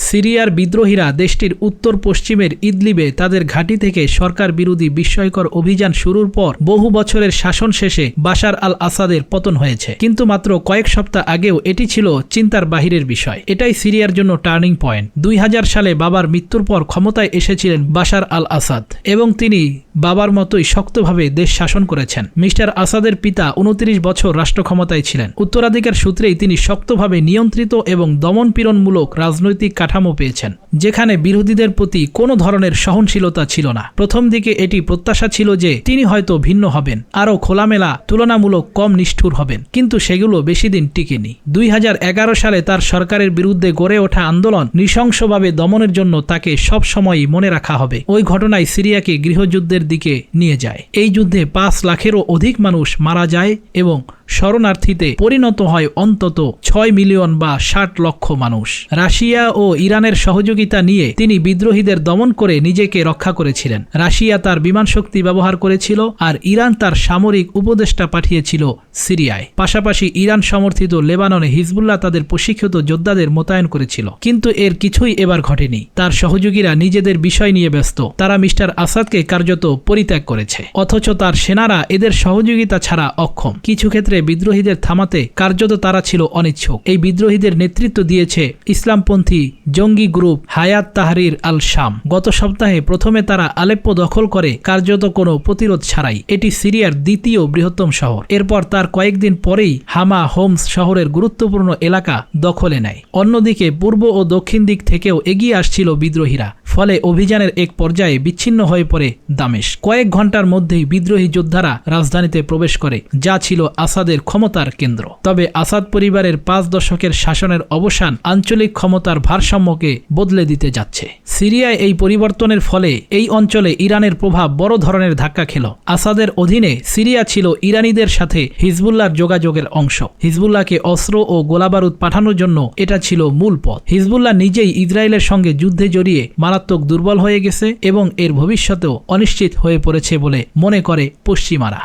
সিরিয়ার বিদ্রোহীরা দেশটির উত্তর পশ্চিমের ইদলিবে তাদের ঘাঁটি থেকে সরকার বিরোধী বিস্ময়কর অভিযান শুরুর পর বহু বছরের শাসন শেষে বাশার আল আসাদের পতন হয়েছে। কিন্তু মাত্র কয়েক সপ্তাহ আগেও এটি ছিল চিন্তার বাহিরের বিষয়। এটাই সিরিয়ার জন্য টার্নিং পয়েন্ট। 2000 সালে বাবার মৃত্যুর পর ক্ষমতায় এসেছিলেন বাশার আল আসাদ এবং তিনি বাবার মতোই শক্তভাবে দেশ শাসন করেছেন। মিস্টার আসাদের পিতা 29 বছর রাষ্ট্র ক্ষমতায় ছিলেন। উত্তরাধিকার সূত্রেই তিনি শক্তভাবে নিয়ন্ত্রিত এবং দমনপীড়নমূলক রাজনৈতিক কাঠামো পেয়েছেন, যেখানে বিরোধীদের প্রতি কোনো ধরনের সহনশীলতা ছিল না। প্রথম দিকে এটি প্রত্যাশা ছিল যে তিনি হয়তো ভিন্ন হবেন, আরও খোলামেলা, তুলনামূলক কম নিষ্ঠুর হবেন, কিন্তু সেগুলো বেশি দিন টিকেনি। 2011 সালে তার সরকারের বিরুদ্ধে গড়ে ওঠা আন্দোলন নৃশংসভাবে দমনের জন্য তাকে সব সময়ই মনে রাখা হবে। ওই ঘটনায় সিরিয়াকে গৃহযুদ্ধের দিকে নিয়ে যায়। এই যুদ্ধে 5 লাখেরও অধিক মানুষ মারা যায় এবং শরণার্থীতে পরিণত হয় অন্তত 6 মিলিয়ন বা 60 লক্ষ মানুষ। রাশিয়া ও ইরানের সহযোগিতা নিয়ে তিনি বিদ্রোহীদের দমন করে নিজেকে রক্ষা করেছিলেন। রাশিয়া তার বিমান শক্তি ব্যবহার করেছিল আর ইরান তার সামরিক উপদেষ্টা পাঠিয়েছিল সিরিয়ায়। পাশাপাশি ইরান সমর্থিত লেবাননে হিজবুল্লাহ তাদের প্রশিক্ষিত যোদ্ধাদের মোতায়েন করেছিল। কিন্তু এর কিছুই এবার ঘটেনি। তার সহযোগীরা নিজেদের বিষয় নিয়ে ব্যস্ত। তারা মিস্টার আসাদকে কার্যত পরিত্যাগ করেছে, অথচ তার সেনারা এদের সহযোগিতা ছাড়া অক্ষম। কিছু ক্ষেত্রে বিদ্রোহীদের থামাতে কার্যত তারা ছিল অনিচ্ছুক। এই বিদ্রোহীদের নেতৃত্ব দিয়েছে ইসলামপন্থী জঙ্গি গ্রুপ হায়াত তাহরির আল শাম। গত সপ্তাহে প্রথমে তারা আলেপ্পো দখল করে কার্যত কোনো প্রতিরোধ ছাড়াই। এটি সিরিয়ার দ্বিতীয় বৃহত্তম শহর। এরপর তার কয়েকদিন পরেই হামা হোমস শহরের গুরুত্বপূর্ণ এলাকা দখলে নেয়। অন্যদিকে পূর্ব ও দক্ষিণ দিক থেকেও এগিয়ে আসছিল বিদ্রোহীরা। ফলে অভিযানের এক পর্যায়ে বিচ্ছিন্ন হয়ে পড়ে দামেস্ক। কয়েক ঘন্টার মধ্যেই বিদ্রোহী যোদ্ধারা রাজধানীতে প্রবেশ করে, যা ছিল আসাদের ক্ষমতার কেন্দ্র। তবে আসাদ পরিবারের 5 দশকের শাসনের অবসান আঞ্চলিক ক্ষমতার ভারসাম্যকে বদলে দিতে যাচ্ছে। সিরিয়ায় এই পরিবর্তনের ফলে এই অঞ্চলে ইরানের প্রভাব বড় ধরনের ধাক্কা খেল। আসাদের অধীনে সিরিয়া ছিল ইরানিদের সাথে হিজবুল্লাহর যোগাযোগের অংশ। হিজবুল্লাহকে অস্ত্র ও গোলাবারুদ পাঠানোর জন্য এটা ছিল মূল পথ। হিজবুল্লাহ নিজেই ইসরায়েলের সঙ্গে যুদ্ধে জড়িয়ে মারাত্মক দুর্বল হয়ে গেছে এবং এর ভবিষ্যতেও অনিশ্চিত হয়ে পড়েছে বলে মনে করে পশ্চিমারা।